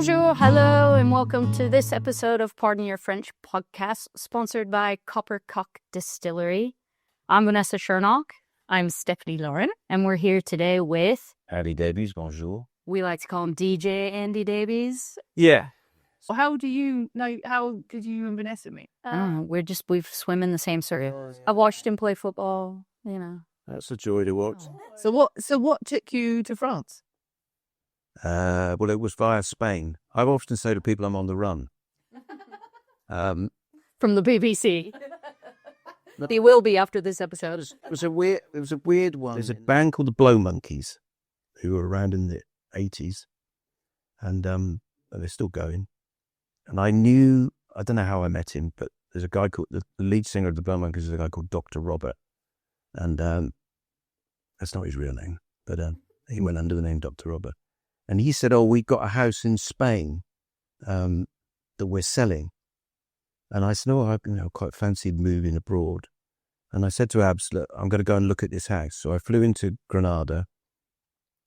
Bonjour, hello, and welcome to this episode of Pardon Your French podcast, sponsored by Coppercock Distillery. I'm Vanessa Shernock. I'm Stephanie Lauren, and we're here today with Andy Davies, bonjour. We like to call him DJ Andy Davies. Yeah. Well, how did you and Vanessa meet? I don't know. We've swim in the same circle. I watched him play football. That's a joy to watch. So what took you to France? Well, it was via Spain. I often say to people I'm on the run. From the BBC. He will be after this episode. It was a weird one. There's a band called the Blow Monkeys who were around in the 80s, and they're still going. And I don't know how I met him, but there's a guy called, the lead singer of the Blow Monkeys is a guy called Dr. Robert. And that's not his real name, but he went under the name Dr. Robert. And he said, we got a house in Spain that we're selling. And I said, I quite fancied moving abroad. And I said to Abs, look, I'm going to go and look at this house. So I flew into Granada.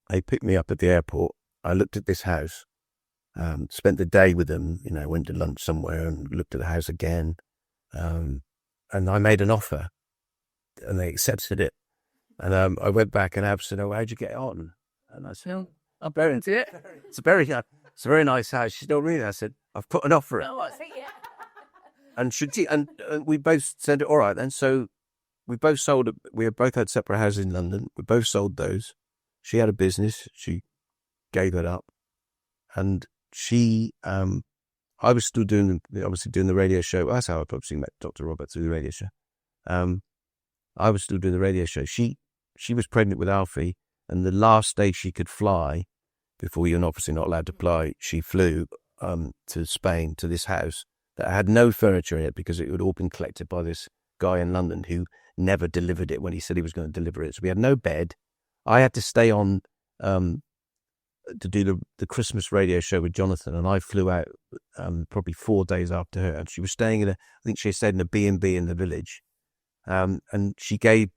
They picked me up at the airport. I looked at this house, spent the day with them, went to lunch somewhere and looked at the house again. And I made an offer and they accepted it. And I went back and Abs said, how'd you get on? And I said, I'm very into it. It's a very nice house. She told me, I said, I've put an offer in. And we both said, all right then. So we both sold it. We both had separate houses in London. We both sold those. She had a business. She gave it up. And I was still doing the radio show. That's how I probably met Dr. Robert, through the radio show. I was still doing the radio show. She was pregnant with Alfie, and the last day she could fly, before you're obviously not allowed to fly, she flew to Spain, to this house that had no furniture in it because it had all been collected by this guy in London who never delivered it when he said he was going to deliver it. So we had no bed. I had to stay on to do the Christmas radio show with Jonathan, and I flew out probably 4 days after her, and she was staying I think she stayed in a B&B in the village, and she gave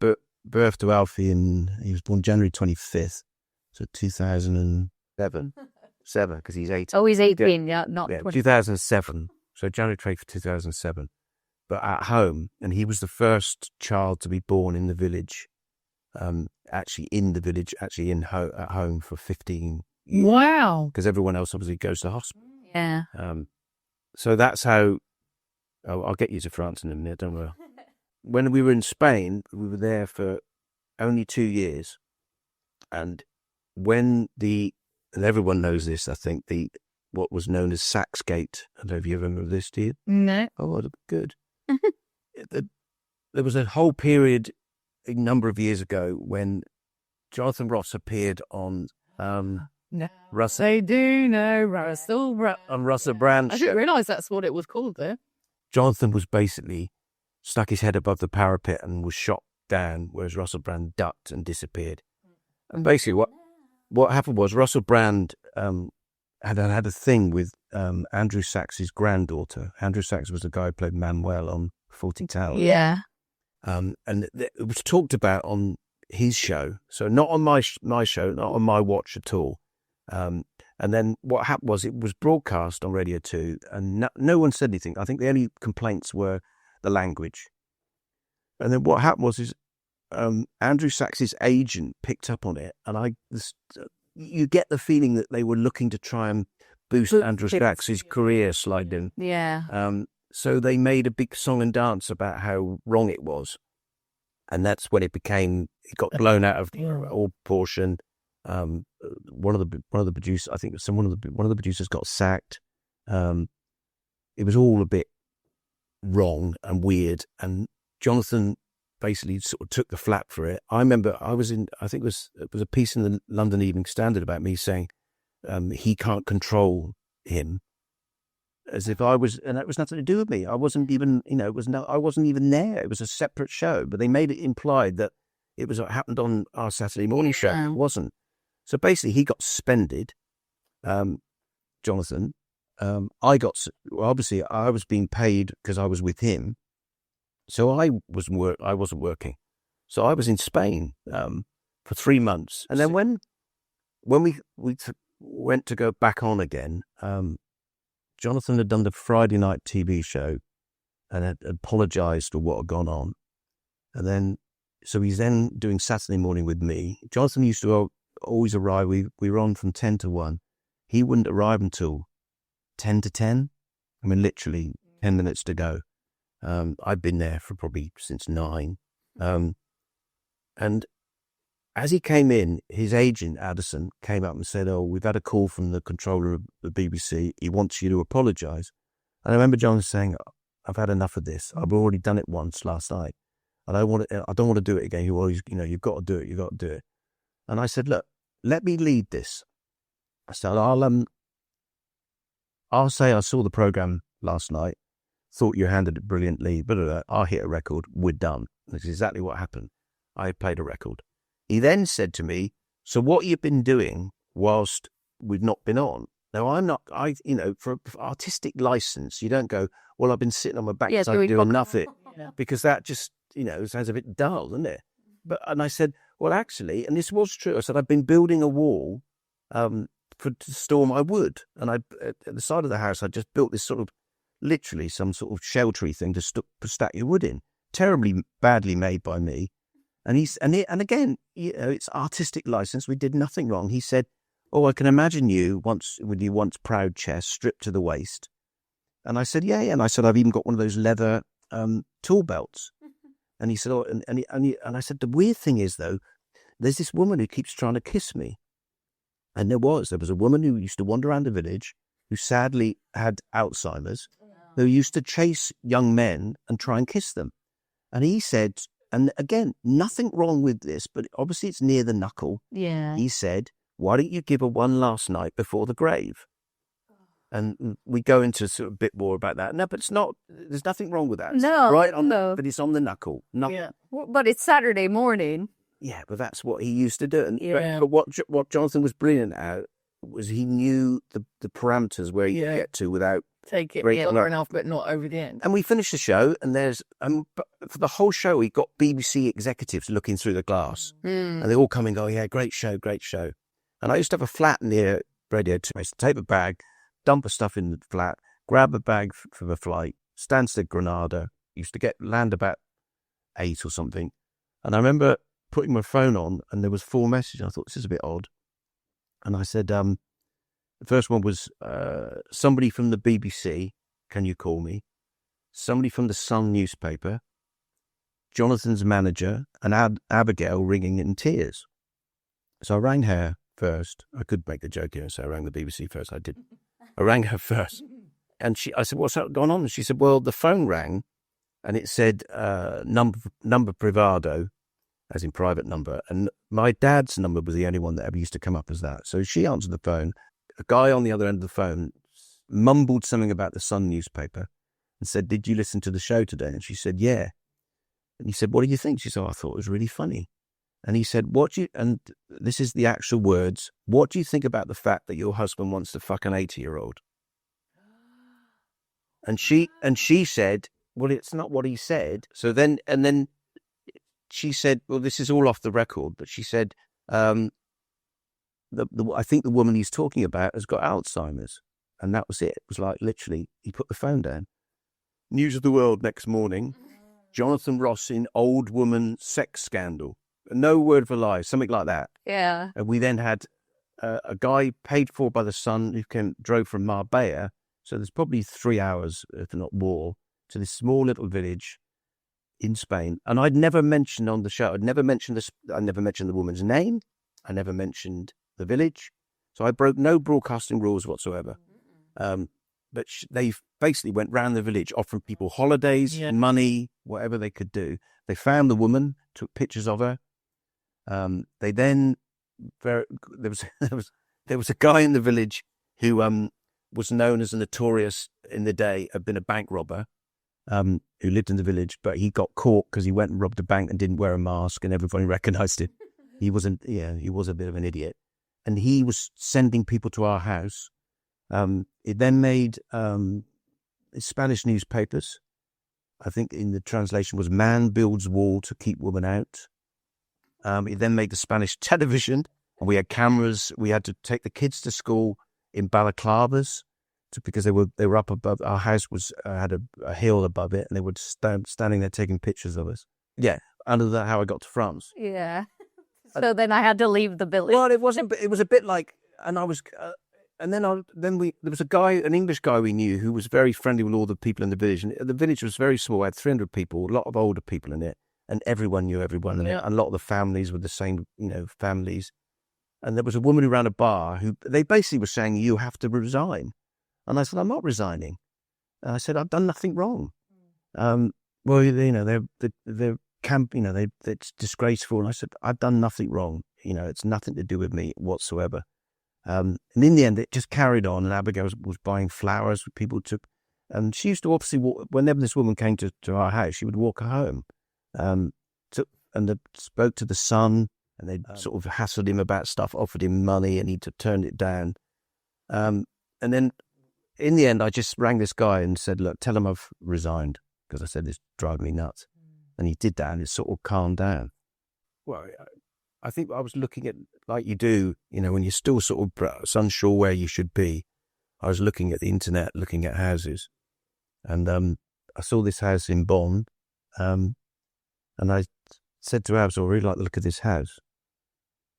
birth to Alfie, he was born January 25th, so 2007, because he's 18. Oh, he's 18, not 20. 2007, so January 25th, 2007, but at home, and he was the first child to be born in the village, actually at home for 15 years. Wow. Because everyone else obviously goes to hospital. Yeah. So that's how, I'll get you to France in a minute, don't worry. When we were in Spain, we were there for only 2 years. And when and everyone knows this, I think, what was known as Saxgate. I don't know if you ever remember this, do you? No. Oh, good. There was a whole period, a number of years ago, when Jonathan Ross appeared on No. Russell. They do know Russell. On Russell Brand. I didn't realise that's what it was called there. Jonathan was basically stuck his head above the parapet and was shot down, whereas Russell Brand ducked and disappeared. And basically what happened was Russell Brand had a thing with Andrew Sachs's granddaughter. Andrew Sachs was the guy who played Manuel on Fawlty Towers. Yeah. And it was talked about on his show, so not on my show, not on my watch at all. And then what happened was it was broadcast on Radio 2, and no one said anything. I think the only complaints were the language. And then what happened was Andrew Sachs's agent picked up on it, and you get the feeling that they were looking to try and boost Andrew Sachs's career sliding. Yeah. So they made a big song and dance about how wrong it was. And that's when it got blown out of all proportion. One of the producers, I think one of the producers got sacked. It was all a bit wrong and weird. And Jonathan basically sort of took the flap for it. I remember I think it was a piece in the London Evening Standard about me saying he can't control him. As if I was, and that was nothing to do with me. I wasn't even, I wasn't even there. It was a separate show, but they made it implied that it was what happened on our Saturday morning show. It wasn't. So basically, he got suspended. Jonathan, I was being paid because I was with him, so I wasn't working. So I was in Spain for 3 months, and then when we went to go back on again, Jonathan had done the Friday night TV show and had apologised for what had gone on. And then, so he's then doing Saturday morning with me. Jonathan used to always arrive. We were on from 10 to 1. He wouldn't arrive until 10 to 10. I mean, literally 10 minutes to go. I'd been there for probably since 9. And as he came in, his agent, Addison, came up and said, we've had a call from the controller of the BBC. He wants you to apologise. And I remember John saying, I've had enough of this. I've already done it once last night. I don't want to do it again. He always, you've got to do it. You've got to do it. And I said, look, let me lead this. I said, I'll say I saw the programme last night, thought you handled it brilliantly, but I'll hit a record. We're done. That's exactly what happened. I played a record. He then said to me, so what you've been doing whilst we've not been on? Now, for artistic license, you don't go, well, I've been sitting on my backside doing nothing, because that just, sounds a bit dull, doesn't it? And I said, well, actually, and this was true. I said, I've been building a wall to store my wood. And at the side of the house, I just built this sort of, literally some sort of sheltery thing to stack your wood in. Terribly badly made by me. And again, it's artistic license. We did nothing wrong. He said, I can imagine you with your once proud chest stripped to the waist. And I said, yeah. And I said, I've even got one of those leather tool belts. And he said, and I said, the weird thing is, though, there's this woman who keeps trying to kiss me. And there was a woman who used to wander around the village, who sadly had Alzheimer's, who used to chase young men and try and kiss them. And he said, and again, nothing wrong with this, but obviously it's near the knuckle. Yeah. He said, why don't you give her one last night before the grave? And we go into sort of a bit more about that. No, but it's not, there's nothing wrong with that. No. Right on, no. But it's on the knuckle. Yeah. But it's Saturday morning. Yeah, but that's what he used to do. And, but what Jonathan was brilliant at was he knew the parameters where he could get to without take it far enough, but not over the end. And we finished the show, and there's but for the whole show, he got BBC executives looking through the glass, and they all come and go, yeah, great show, great show. And I used to have a flat near Radio 2. I used to take a bag, dump the stuff in the flat, grab a bag for the flight, Stansted, Granada. Used to land about 8 or something. And I remember putting my phone on, and there was 4 messages. I thought, this is a bit odd. And I said, the first one was, somebody from the BBC, can you call me? Somebody from the Sun newspaper, Jonathan's manager, and Abigail ringing in tears. So I rang her first. I could make the joke here and say I rang the BBC first. I didn't. I rang her first. And I said, what's going on? And she said, well, the phone rang and it said number privado, as in private number. And my dad's number was the only one that ever used to come up as that. So she answered the phone. A guy on the other end of the phone mumbled something about the Sun newspaper and said, did you listen to the show today? And she said, yeah. And he said, what do you think? She said, I thought it was really funny. And he said, and this is the actual words, what do you think about the fact that your husband wants to fuck an 80-year-old? And she said, well, it's not what he said. So then she said, well, this is all off the record, but she said, I think the woman he's talking about has got Alzheimer's. And that was it. It was like, literally, he put the phone down. News of the World next morning, Jonathan Ross in old woman sex scandal. No word of a lie, something like that. Yeah. And we then had a guy paid for by the Sun who drove from Marbella. So there's probably 3 hours, if not more, to this small little village in Spain. And I'd never mentioned on the show, I never mentioned the woman's name. I never mentioned the village. So I broke no broadcasting rules whatsoever. But they basically went round the village offering people holidays, money, whatever they could do. They found the woman, took pictures of her. They then there was a guy in the village who was known as a notorious in the day, had been a bank robber, who lived in the village, but he got caught because he went and robbed a bank and didn't wear a mask, and everybody recognised him. He was a bit of an idiot, and he was sending people to our house. It then made Spanish newspapers. I think in the translation was "Man builds wall to keep woman out." It then made the Spanish television, And we had cameras. We had to take the kids to school in balaclavas because they were up above. Our house had a hill above it, and they were standing there taking pictures of us. Yeah, and that's how I got to France. Yeah. So then I had to leave the village. Well, it wasn't. It was a bit like, and I was, and then there was a guy, an English guy we knew who was very friendly with all the people in the village, and the village was very small. It had 300 people, a lot of older people in it, and everyone knew everyone in it. And a lot of the families were the same, families. And there was a woman who ran a bar who they basically were saying, "You have to resign," and I said, "I'm not resigning." And I said, "I've done nothing wrong." Well, they're camp, it's disgraceful. And I said, "I've done nothing wrong. It's nothing to do with me whatsoever." And in the end, it just carried on. And Abigail was buying flowers. People took, and she used to obviously walk, whenever this woman came to our house, she would walk her home. Spoke to the son, and they sort of hassled him about stuff, offered him money, and he turned it down. And then in the end, I just rang this guy and said, "Look, tell him I've resigned," because I said, "This drives me nuts." And he did that, and it sort of calmed down. Well, I think I was looking at, like you do, when you're still sort of unsure where you should be. I was looking at the internet, looking at houses, and I saw this house in Bonn, and I said to Abs, "I really like the look of this house,"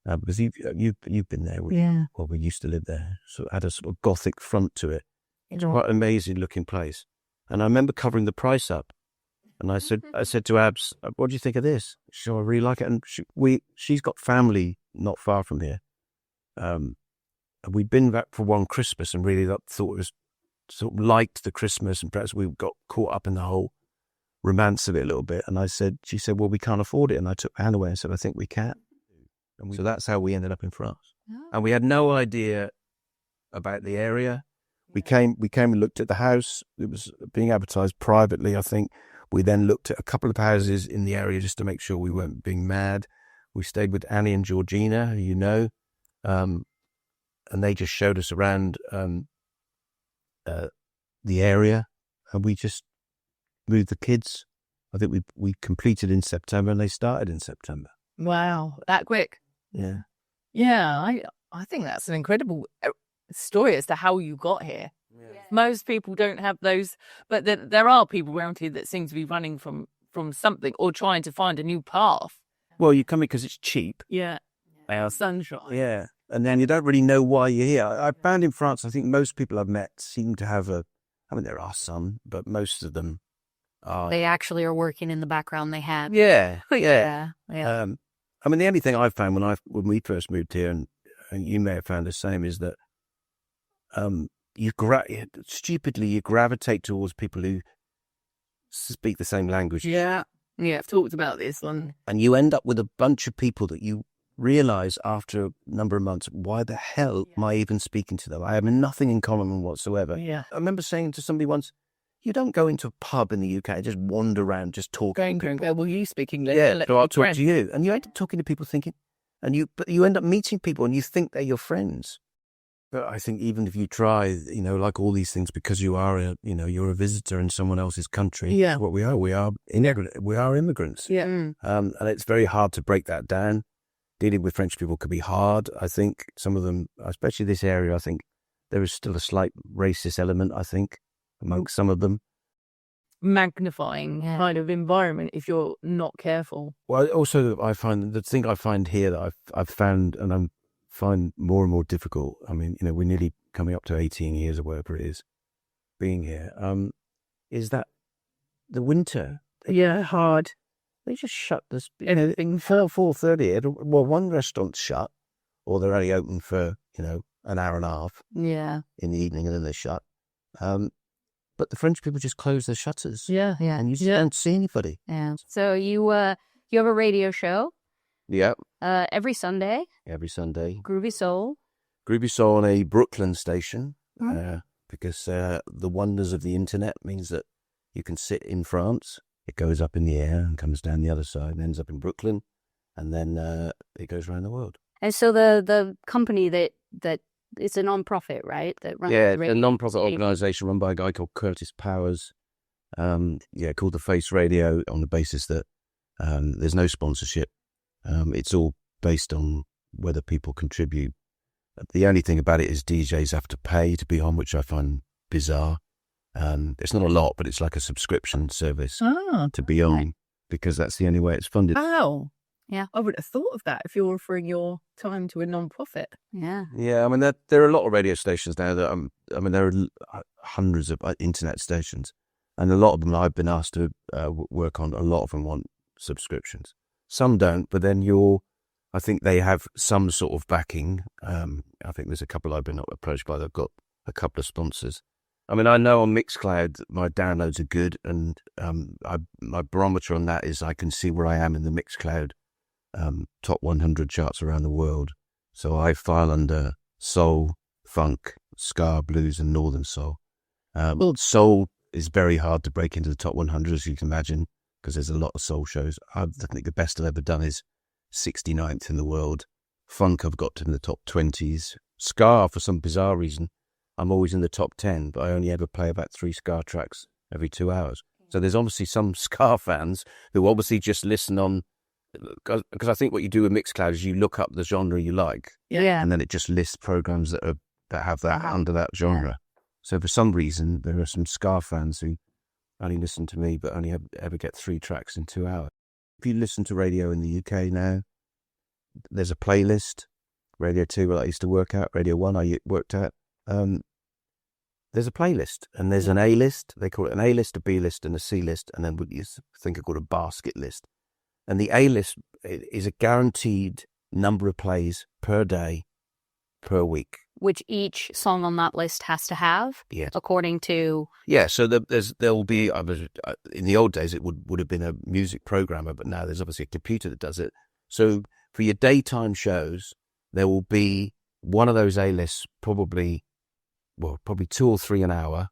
because you've been there. Well, we used to live there, so it had a sort of Gothic front to it. It's quite an amazing looking place, and I remember covering the price up. And I said to Abs, "What do you think of this?" She said, "I really like it." And she's got family not far from here. And we'd been back for one Christmas and really thought it was sort of liked the Christmas, and perhaps we got caught up in the whole romance of it a little bit. And she said, "Well, we can't afford it." And I took my hand away and said, "I think we can." And so that's how we ended up in France. Oh. And we had no idea about the area. We came and looked at the house. It was being advertised privately, I think. We then looked at a couple of houses in the area just to make sure we weren't being mad. We stayed with Annie and Georgina, who you know, and they just showed us around the area, and we just moved the kids. I think we completed in September, and they started in September. Wow, that quick. Yeah. Yeah, I think that's an incredible story as to how you got here. Yeah. Most people don't have those, but there are people around here that seem to be running from something or trying to find a new path. Well, you come here because it's cheap. Yeah. Sunshine. Yeah. And then you don't really know why you're here. I found in France, I think most people I've met seem to have there are some, but most of them are. They actually are working in the background. They have. Yeah. Yeah. The only thing I found when we first moved here, and you may have found the same, is that you gravitate towards people who speak the same language. Yeah, I've talked about this one. And you end up with a bunch of people that you realize after a number of months, why the hell am I even speaking to them? I have nothing in common whatsoever. Yeah. I remember saying to somebody once, you don't go into a pub in the UK and just wander around, just talking. Well, you speak English. Yeah, so I'll talk to you. And you end up talking to people thinking, but you end up meeting people and you think they're your friends. But I think even if you try, like all these things, because you are you're a visitor in someone else's country. Yeah. What we are immigrants. Yeah. And it's very hard to break that down. Dealing with French people could be hard. I think some of them, especially this area, I think there is still a slight racist element, I think, amongst some of them. Magnifying kind of environment if you're not careful. Well, also I find the thing I find here that I've found and I find more and more difficult. I mean, we're nearly coming up to 18 years or whatever it is being here. Is that the winter? Hard. They just shut this anything for 4:30. Well, one restaurant's shut, or they're only open for an hour and a half. Yeah. In the evening, and then they shut. But the French people just close their shutters. Yeah. And you just don't see anybody. Yeah. So you have a radio show. Yeah. Every Sunday. Every Sunday. Groovy Soul. Groovy Soul on a Brooklyn station. Because the wonders of the internet means that you can sit in France. It goes up in the air and comes down the other side and ends up in Brooklyn. And then it goes around the world. And so the company that it's a non-profit, right? That runs it's a non-profit organisation run by a guy called Curtis Powers. Called The Face Radio, on the basis that there's no sponsorship. It's all based on whether people contribute. The only thing about it is DJs have to pay to be on, which I find bizarre. It's not a lot, but it's like a subscription service to be on, because that's the only way it's funded. Wow. Yeah. I would have thought of that if you're offering your time to a non-profit. Yeah. Yeah, I mean, there are a lot of radio stations now that, there are hundreds of internet stations, and a lot of them I've been asked to work on, a lot of them want subscriptions. Some don't, but then I think they have some sort of backing. I think there's a couple I've been approached by that have got a couple of sponsors. I mean, I know on Mixcloud my downloads are good, and my barometer on that is I can see where I am in the Mixcloud top 100 charts around the world. So I file under soul, funk, ska, blues, and northern soul. Soul is very hard to break into the top 100, as you can imagine, because there's a lot of soul shows. I think the best I've ever done is 69th in the world. Funk, I've got to in the top 20s. Ska, for some bizarre reason, I'm always in the top 10, but I only ever play about 3 ska tracks every 2 hours. So there's obviously some ska fans who obviously just listen on, because I think what you do with Mixcloud is you look up the genre you like, and then it just lists programs that have that under that genre. Yeah. So for some reason, there are some ska fans who only listen to me, but only ever get 3 tracks in 2 hours. If you listen to radio in the UK now, there's a playlist. Radio 2, where I used to work at, Radio 1 I worked at. There's a playlist, and there's an A list. They call it an A list, a B list, and a C list, and then what you think are called a basket list. And the A list is a guaranteed number of plays per day, per week, which each song on that list has to have, according to... Yeah, so there'll be... in the old days, it would have been a music programmer, but now there's obviously a computer that does it. So for your daytime shows, there will be one of those A-lists, probably 2 or 3 an hour,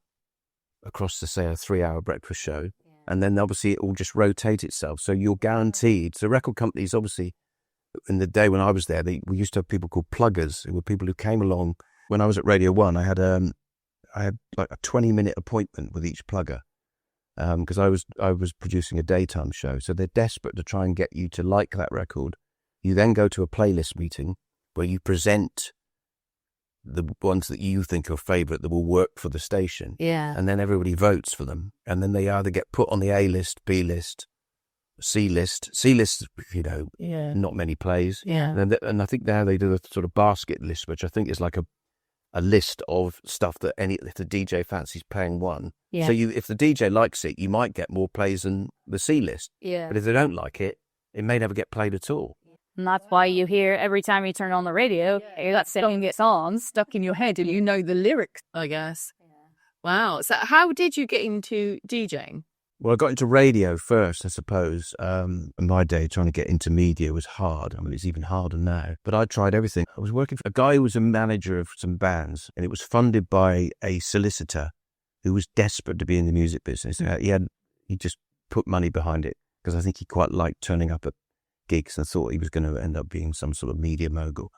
across to, say, a 3-hour breakfast show. Yeah. And then, obviously, it will just rotate itself. So you're guaranteed... So record companies, obviously... In the day when I was there, we used to have people called pluggers, who were people who came along. When I was at Radio 1, I had like a 20-minute appointment with each plugger, because I was producing a daytime show. So they're desperate to try and get you to like that record. You then go to a playlist meeting where you present the ones that you think are favourite that will work for the station. Yeah. And then everybody votes for them. And then they either get put on the A list, B list, C list, not many plays. Yeah. And I think now they do a sort of basket list, which I think is like a list of stuff that if the DJ fancies playing one. Yeah. So if the DJ likes it, you might get more plays than the C list. Yeah. But if they don't like it, it may never get played at all. And that's why you hear every time you turn on the radio, you got songs stuck in your head and you know the lyrics, I guess. Yeah. Wow. So how did you get into DJing? Well, I got into radio first, I suppose. In my day, trying to get into media was hard. I mean, it's even harder now. But I tried everything. I was working for a guy who was a manager of some bands, and it was funded by a solicitor who was desperate to be in the music business. He just put money behind it, because I think he quite liked turning up at gigs and thought he was going to end up being some sort of media mogul.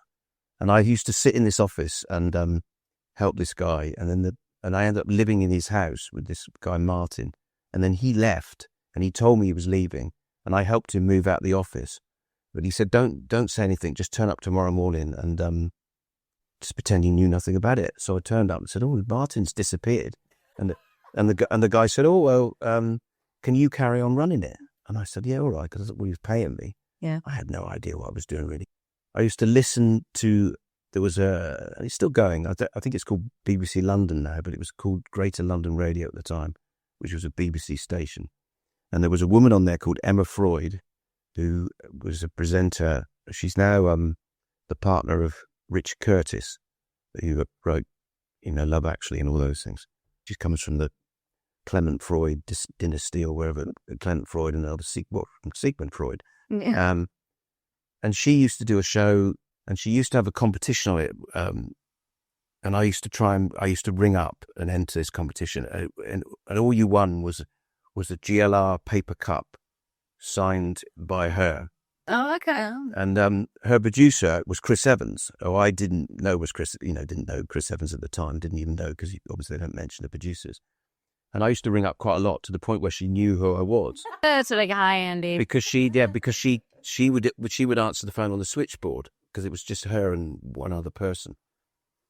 And I used to sit in this office and help this guy, and I ended up living in his house with this guy Martin. And then he left, and he told me he was leaving, and I helped him move out the office. But he said, "Don't say anything. Just turn up tomorrow morning and just pretend you knew nothing about it." So I turned up and said, "Oh, Martin's disappeared," and the guy said, "Oh well, can you carry on running it?" And I said, "Yeah, all right," because he was paying me. Yeah, I had no idea what I was doing really. I used to listen to. There was it's still going. I think it's called BBC London now, but it was called Greater London Radio at the time, which was a BBC station. And there was a woman on there called Emma Freud, who was a presenter. She's now the partner of Rich Curtis, who wrote, Love Actually and all those things. She comes from the Clement Freud dynasty or wherever, Clement Freud and Sigmund Freud. Yeah. And she used to do a show, and she used to have a competition on it. And I used to ring up and enter this competition, and all you won was a GLR paper cup signed by her. Oh, okay. And her producer was Chris Evans, who I didn't know was didn't know Chris Evans at the time, didn't even know, because obviously they don't mention the producers. And I used to ring up quite a lot, to the point where she knew who I was. That's like, "Hi, Andy." Because she would answer the phone on the switchboard, because it was just her and one other person.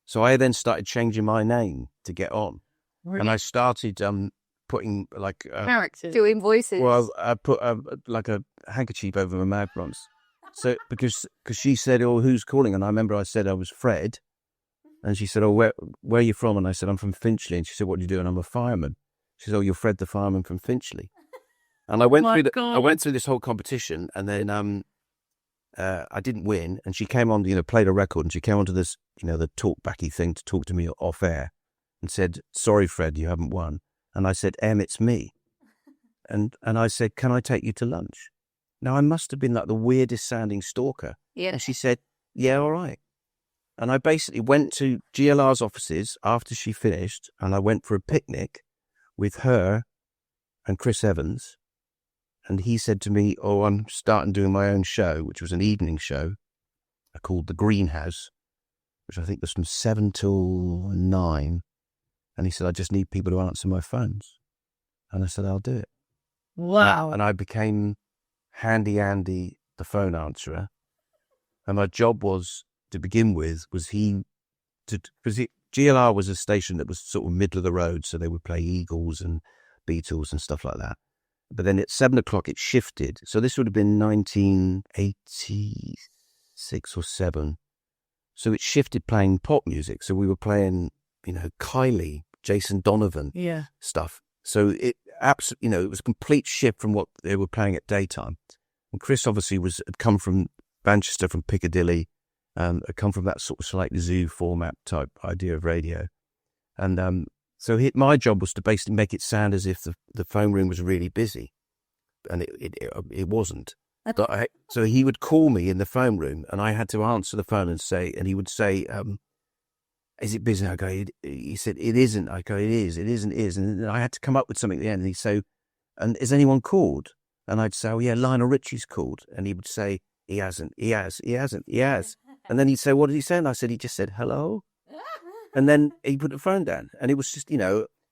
So I then started changing my name to get on. Really? And I started putting like... characters. Doing voices. Well, I put like a handkerchief over my mouth once. So because she said, "Oh, who's calling?" And I remember I said I was Fred. And she said, "Oh, where are you from?" And I said, "I'm from Finchley." And she said, "What do you do?" And I'm a fireman. She said, "Oh, you're Fred the fireman from Finchley." And I went through this whole competition, and then I didn't win. And she came on, played a record, and she came onto this, the talkbacky thing to talk to me off air, and said, "Sorry, Fred, you haven't won." And I said, it's me." And I said, "Can I take you to lunch?" Now, I must have been like the weirdest sounding stalker. Yeah. And she said, "Yeah, all right." And I basically went to GLR's offices after she finished, and I went for a picnic with her and Chris Evans. And he said to me, "Oh, I'm starting doing my own show," which was an evening show called The Greenhouse, which I think was from 7 till 9. And he said, "I just need people to answer my phones." And I said, "I'll do it." Wow. And I became Handy Andy, the phone answerer. And my job was, to begin with, because GLR was a station that was sort of middle of the road, so they would play Eagles and Beatles and stuff like that. But then at 7 o'clock it shifted. So this would have been 1986 or 7. So it shifted playing pop music. So we were playing, Kylie, Jason Donovan stuff. So it absolutely, it was a complete shift from what they were playing at daytime. And Chris obviously had come from Manchester, from Piccadilly, had come from that sort of slightly zoo format type idea of radio. And so my job was to basically make it sound as if the phone room was really busy. And it wasn't. So he would call me in the phone room, and I had to answer the phone and he would say, "Is it busy?" I go, he said, "It isn't." I go, "It is, it isn't, it is." And I had to come up with something at the end. And he'd say, "And has anyone called?" And I'd say, "Oh, yeah, Lionel Richie's called." And he would say, "He hasn't, he has, he hasn't, he has." And then he'd say, "What did he say?" And I said, "He just said hello." And then he put the phone down. And it was just,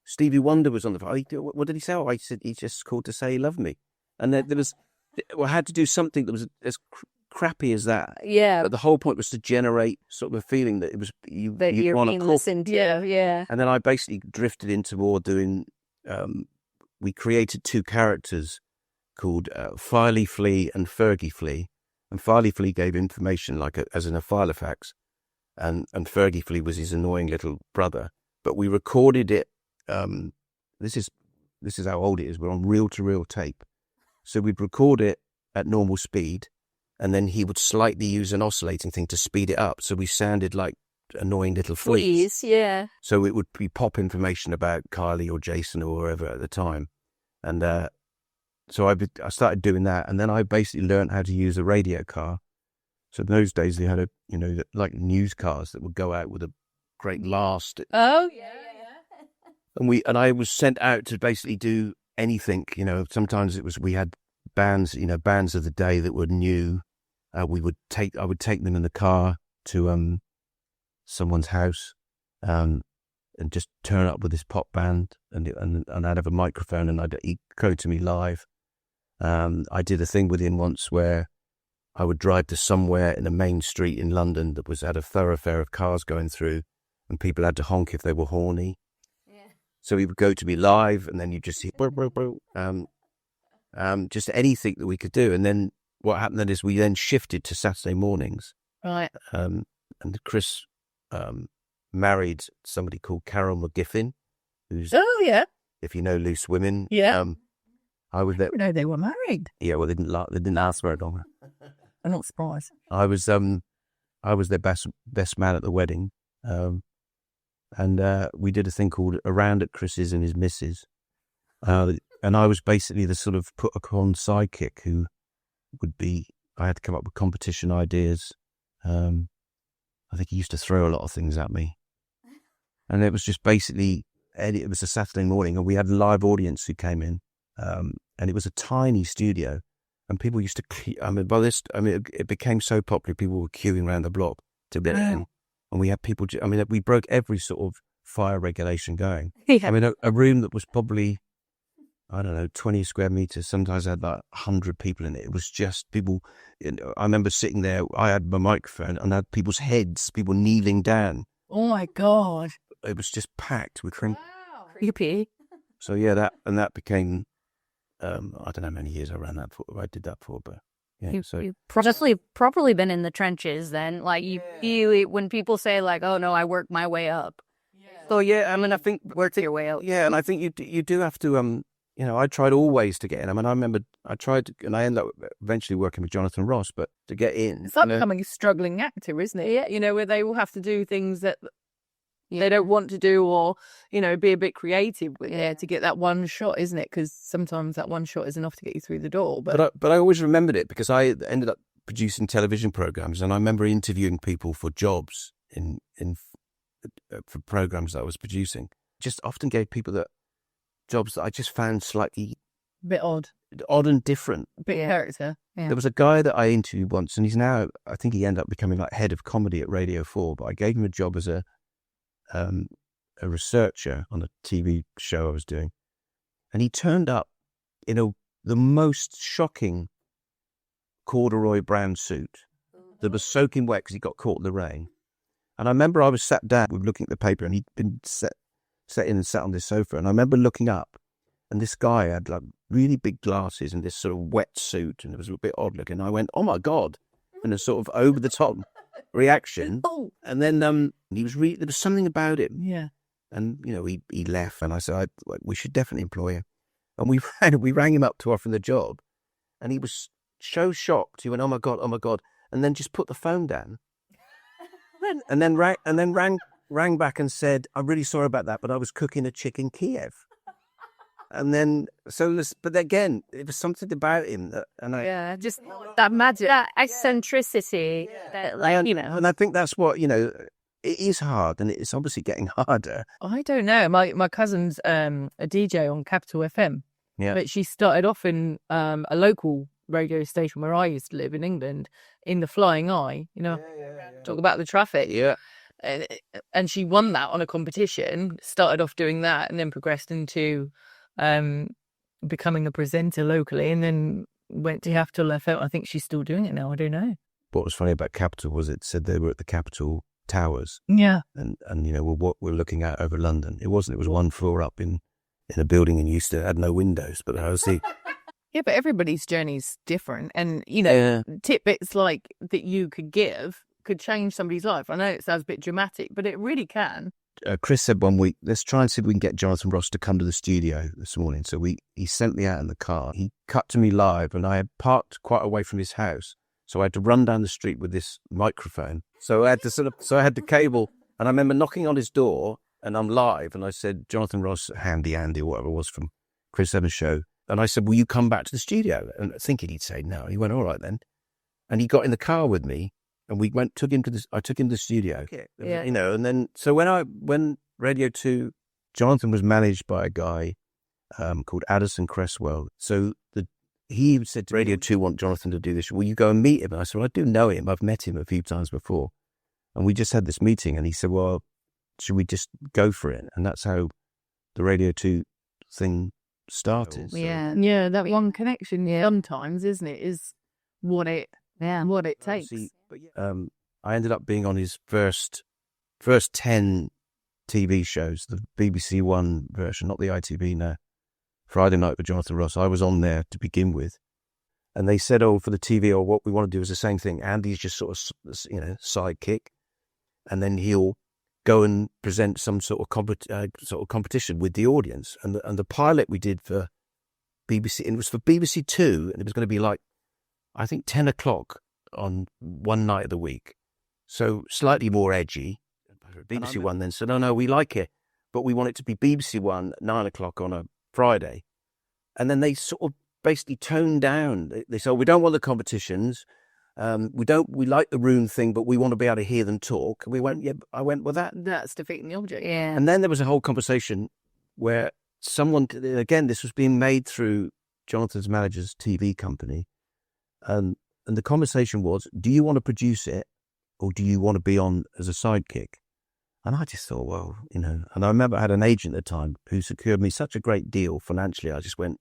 Stevie Wonder was on the phone. "What did he say?" "Oh, I said, he just called to say he loved me." And I had to do something that was as crappy as that. Yeah. But the whole point was to generate sort of a feeling that it was you're being listened to. Yeah. And then I basically drifted into more doing. We created 2 characters called Filey Flea and Fergie Flea, and Filey Flea gave information as in a filofax, and Fergie Flea was his annoying little brother. But we recorded it. This is how old it is. We're on reel-to-reel tape. So we'd record it at normal speed, and then he would slightly use an oscillating thing to speed it up. So we sounded like annoying little fleas. Yeah. So it would be pop information about Kylie or Jason or wherever at the time. And so I started doing that. And then I basically learned how to use a radio car. So in those days they had like news cars that would go out with a great blast. Oh, yeah. And I was sent out to basically do anything, sometimes we had bands, bands of the day that were new. I would take them in the car to someone's house, and just turn up with this pop band, and I'd have a microphone, and he'd go to me live. I did a thing with him once where I would drive to somewhere in a main street in London that had a thoroughfare of cars going through, and people had to honk if they were horny. So he would go to me live, and then you just see, just anything that we could do. And then what happened then is we then shifted to Saturday mornings. Right. And Chris married somebody called Carol McGiffin, who's, if you know Loose Women. Yeah. I was there. No, they were married. Yeah, well, they didn't last very long. I'm not surprised. I was their best man at the wedding. And we did a thing called Around at Chris's and His Missus. And I was basically the sort of put-upon sidekick who I had to come up with competition ideas. I think he used to throw a lot of things at me. And it was just basically, it was a Saturday morning, and we had a live audience who came in. And it was a tiny studio. And people used to, it became so popular, people were queuing around the block to get in. And we had people, we broke every sort of fire regulation going. Yeah. A room that was probably I don't know, 20 square meters. Sometimes I had like 100 people in it. It was just people. I remember sitting there, I had my microphone and I had people's heads, people kneeling down. Oh my God. It was just packed with drink. Wow. Creepy. So yeah, that became, I don't know how many years I ran that for, I did that for, but yeah. You've probably been in the trenches then. Like you feel it when people say like, oh no, I worked my way up. So yeah, I mean, I think Worked your way out. Yeah, and I think you do have to, I tried always to get in. I mean, I remember I tried, and I ended up eventually working with Jonathan Ross, but to get in. It's like becoming a struggling actor, isn't it? Yeah. Where they will have to do things that they don't want to do, or, be a bit creative with it to get that one shot, isn't it? Because sometimes that one shot is enough to get you through the door. But I always remembered it because I ended up producing television programs, and I remember interviewing people for jobs for programs that I was producing. Just often gave people that jobs that I just found slightly A bit odd and different. A bit character. Yeah. There was a guy that I interviewed once, and he's now, I think he ended up becoming like head of comedy at Radio 4, but I gave him a job as a researcher on a TV show I was doing. And he turned up in the most shocking corduroy brown suit that was soaking wet because he got caught in the rain. And I remember I was sat down, we were looking at the paper, and he'd been set in and sat on this sofa. And I remember looking up, and this guy had like really big glasses and this sort of wet suit, and it was a bit odd looking. I went, oh my God, in a sort of over the top reaction. And then there was something about him. Yeah. And, he left, and I said, we should definitely employ him. And we rang him up to offer him the job, and he was so shocked. He went, oh my God, and then just put the phone down. And then rang back and said, I'm really sorry about that, but I was cooking a chicken Kiev. And then, but again, it was something about him just that magic, that eccentricity, And I think that's what, it is hard, and it's obviously getting harder. I don't know. My cousin's a DJ on Capital FM. Yeah. But she started off in a local radio station where I used to live in England, in the Flying Eye, talk about the traffic. Yeah. And she won that on a competition, started off doing that, and then progressed into becoming a presenter locally, and then went to Capital FM. I think she's still doing it now. I don't know. What was funny about Capital was it said they were at the Capital Towers. Yeah. And what we're looking at over London. It wasn't. It was one floor up in a building in Euston. It had no windows, but I was the. Yeah, but everybody's journey's different. And, tidbits like that you could give could change somebody's life. I know it sounds a bit dramatic, but it really can. Chris said one week, let's try and see if we can get Jonathan Ross to come to the studio this morning. So he sent me out in the car. He cut to me live, and I had parked quite away from his house. So I had to run down the street with this microphone. So I had the cable, and I remember knocking on his door, and I'm live, and I said, Jonathan Ross, Handy Andy, or whatever it was from Chris Evans' show. And I said, will you come back to the studio? And thinking he'd say no. He went, all right then. And he got in the car with me, and I took him to the studio. Okay. Yeah. And then, so when Radio 2, Jonathan was managed by a guy called Addison Cresswell. So he said to Radio 2, want Jonathan to do this. Will you go and meet him? And I said, well, I do know him. I've met him a few times before. And we just had this meeting, and he said, well, should we just go for it? And that's how the Radio 2 thing started. So. Yeah. Yeah, that one connection, sometimes, isn't it, is what it takes. I ended up being on his first 10 TV shows, the BBC One version, not the ITV now. Friday Night with Jonathan Ross. I was on there to begin with. And they said, for the TV, what we want to do is the same thing. Andy's just sort of, sidekick. And then he'll go and present some sort of competition with the audience. And the pilot we did for BBC, and it was for BBC Two, and it was going to be like, I think 10 o'clock on one night of the week. So slightly more edgy. BBC One then said, no, we like it, but we want it to be BBC One at 9 o'clock on a Friday. And then they sort of basically toned down. They said, we don't want the competitions. We like the room thing, but we want to be able to hear them talk. And we went, I went, well, that's defeating the object. Yeah. And then there was a whole conversation where someone, again, this was being made through Jonathan's manager's TV company. And the conversation was, do you want to produce it, or do you want to be on as a sidekick? And I just thought, well, and I remember I had an agent at the time who secured me such a great deal financially. I just went,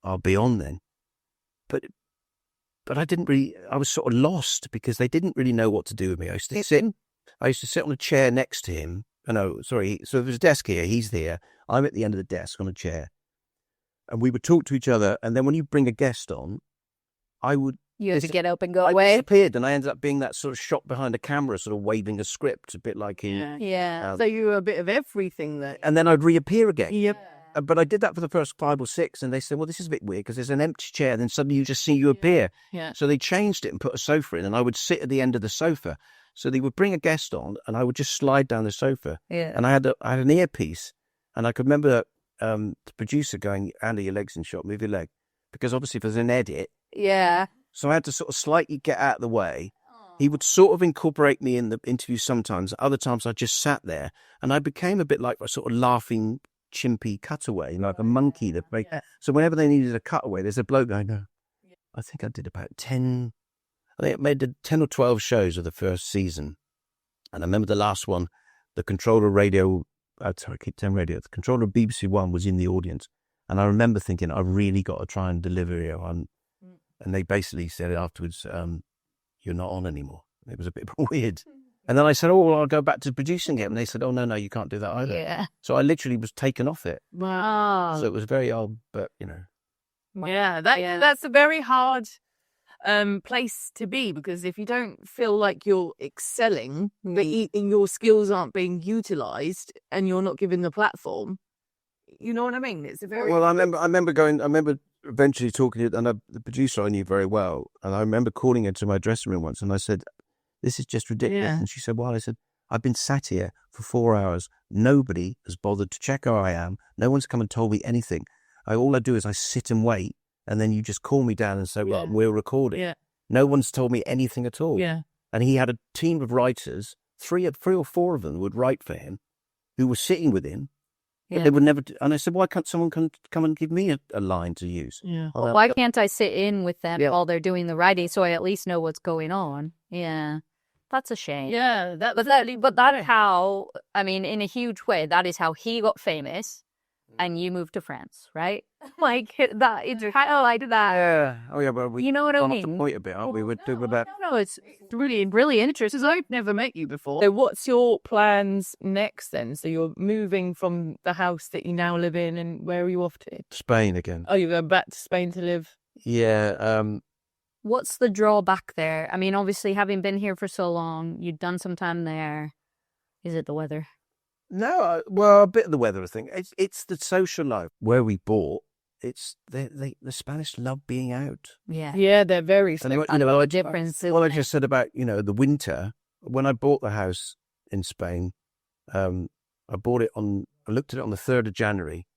I'll be on then. But I didn't really, I was sort of lost because they didn't really know what to do with me. I used to sit on a chair next to him. So there's a desk here, he's there. I'm at the end of the desk on a chair. And we would talk to each other. And then when you bring a guest on, You have to get up and go I away. disappeared, and I ended up being that sort of shot behind a camera, sort of waving a script, a bit like in... Yeah. So you were a bit of everything there. And then I'd reappear again. Yep. But I did that for the first 5 or 6, and they said, well, this is a bit weird because there's an empty chair, and then suddenly you just see you appear. Yeah. So they changed it and put a sofa in, and I would sit at the end of the sofa. So they would bring a guest on, and I would just slide down the sofa. Yeah. And I had an earpiece, and I could remember the producer going, Andy, your leg's in shot, move your leg. Because obviously if there's an edit... Yeah. So I had to sort of slightly get out of the way. He would sort of incorporate me in the interview sometimes. Other times I just sat there, and I became a bit like a sort of laughing, chimpy cutaway, like a monkey. So whenever they needed a cutaway, there's a bloke I know. I think I did about 10. I think I made 10 or 12 shows of the first season. And I remember the last one, the controller radio, the controller of BBC One was in the audience. And I remember thinking, I've really got to try and deliver here. And they basically said afterwards, you're not on anymore. It was a bit weird. And then I said, oh, well, I'll go back to producing it. And they said, oh, no, you can't do that either. Yeah. So I literally was taken off it. Wow. So it was very odd, but, Yeah, that's a very hard place to be, because if you don't feel like you're excelling, but your skills aren't being utilised and you're not given the platform, you know what I mean? It's a very... Well, I remember eventually talking to, and the producer I knew very well, and I remember calling her to my dressing room once, and I said, this is just ridiculous. Yeah. And she said, well, I said, I've been sat here for 4 hours. Nobody has bothered to check how I am. No one's come and told me anything. All I do is I sit and wait, and then you just call me down and say, well, we're recording. Yeah. No one's told me anything at all. Yeah. And he had a team of writers, three or four of them would write for him, who were sitting with him. Yeah. They would never and I said, why can't someone come and give me a line to use? Yeah. Well, why can't I sit in with them while they're doing the writing so I at least know what's going on? Yeah. That's a shame. Yeah. But that is how, I mean, in a huge way, that is how he got famous and you moved to France, right? Like, that, it's kind of like that. Yeah. Oh, yeah, but You know what I gone mean? off the point a bit, aren't we? We're doing about... No, it's really, really interesting. I've never met you before. So what's your plans next then? So you're moving from the house that you now live in, and where are you off to? Spain again. Oh, you're going back to Spain to live? Yeah. What's the drawback there? I mean, obviously, having been here for so long, you've done some time there. Is it the weather? No, well, a bit of the weather, I think. It's the social life. Where we bought, it's the Spanish love being out. Yeah. Yeah, they're very And a difference. Well, I just said about, the winter, when I bought the house in Spain, I looked at it on the 3rd of January,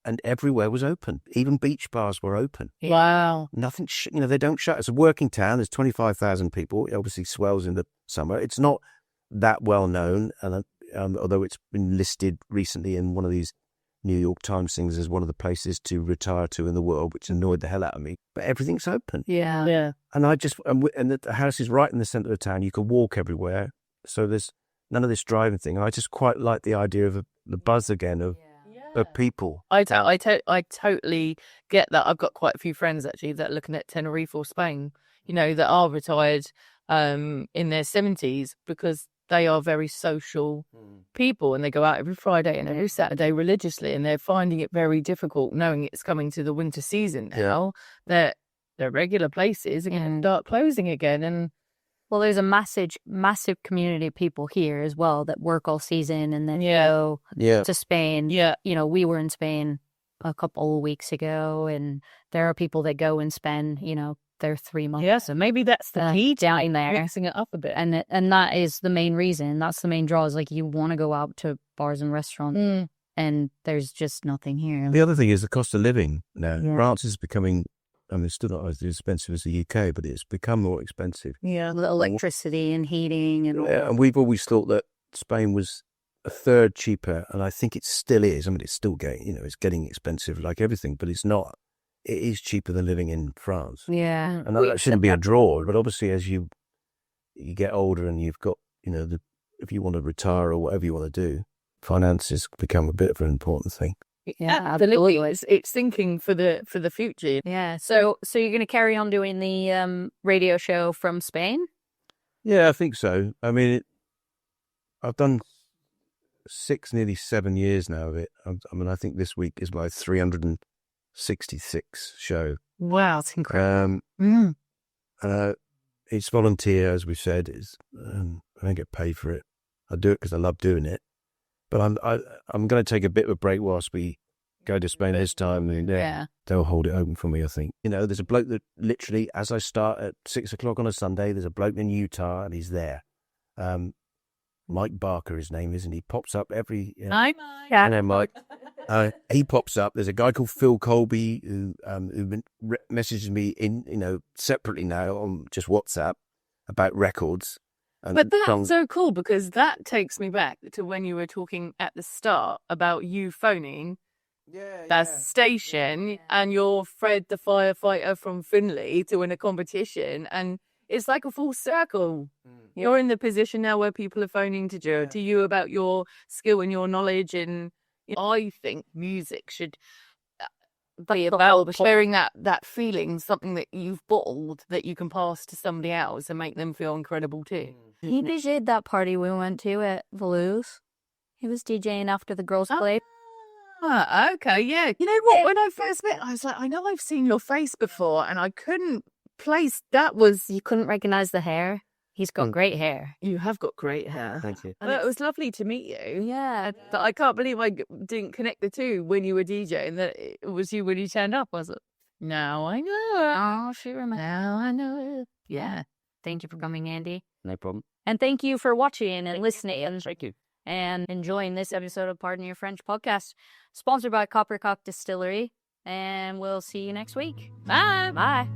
and everywhere was open. Even beach bars were open. Wow. Nothing, they don't shut. It's a working town. There's 25,000 people. It obviously swells in the summer. It's not that well known, and although it's been listed recently in one of these New York Times things as one of the places to retire to in the world, which annoyed the hell out of me. But everything's open. Yeah. Yeah. And the house is right in the centre of the town. You can walk everywhere. So there's none of this driving thing. I just quite like the idea of the buzz again of people. I totally get that. I've got quite a few friends actually that are looking at Tenerife or Spain, that are retired in their 70s, because they are very social people, and they go out every Friday and every Saturday religiously, and they're finding it very difficult knowing it's coming to the winter season now, that their regular places are going to start closing again. And well, there's a massive community of people here as well that work all season and then go to Spain. Yeah. We were in Spain a couple of weeks ago, and there are people that go and spend, their 3 months. Yeah, so maybe that's the key down there, mixing it up a bit. And that is the main reason. That's the main draw, is like you want to go out to bars and restaurants, and there's just nothing here. The other thing is the cost of living now. Yeah. France is becoming, it's still not as expensive as the UK, but it's become more expensive. Yeah. The electricity and heating. And we've always thought that Spain was a third cheaper, and I think it still is. It's still getting, it's getting expensive like everything, but it's not. It is cheaper than living in France. Yeah. And that shouldn't be a draw, but obviously as you get older and you've got, the if you want to retire or whatever you want to do, finances become a bit of an important thing. Yeah, absolutely. It's thinking for the future. Yeah. So you're going to carry on doing the radio show from Spain? Yeah, I think so. I mean, I've done nearly 7 years now of it. I mean, I think this week is my 366th show. Wow, it's incredible. It's volunteer, as we said. I don't get paid for it. I do it because I love doing it. But I'm going to take a bit of a break whilst we go to Spain this time. And they'll hold it open for me, I think. You know, there's a bloke that literally, as I start at 6 o'clock on a Sunday, there's a bloke in Utah and he's there. Mike Barker, his name is, and he pops up every... Hi, Mike. Yeah. Hello, Mike. He pops up. There's a guy called Phil Colby who messages me separately now on just WhatsApp about records. But that's so cool, because that takes me back to when you were talking at the start about you phoning that station and you're Fred the firefighter from Finley to win a competition, and it's like a full circle. You're in the position now where people are phoning to you about your skill and your knowledge, and I think music should be about sharing that feeling, something that you've bottled that you can pass to somebody else and make them feel incredible too. He DJ'd that party we went to at Valou's. He was DJing after the girls played. Okay, yeah. You know what? When I first met, I was like, I know I've seen your face before, and I couldn't place that was... You couldn't recognize the hair? He's got great hair. You have got great hair. Thank you. Well, it was lovely to meet you. Yeah. But I can't believe I didn't connect the two when you were DJing, that it was you when you turned up, was it? Now I know. Oh, she remembers. Now I know. Yeah. Thank you for coming, Andy. No problem. And thank you for watching and listening. Thank you. And enjoying this episode of Pardon Your French podcast, sponsored by Coppercock Distillery. And we'll see you next week. Bye. Bye.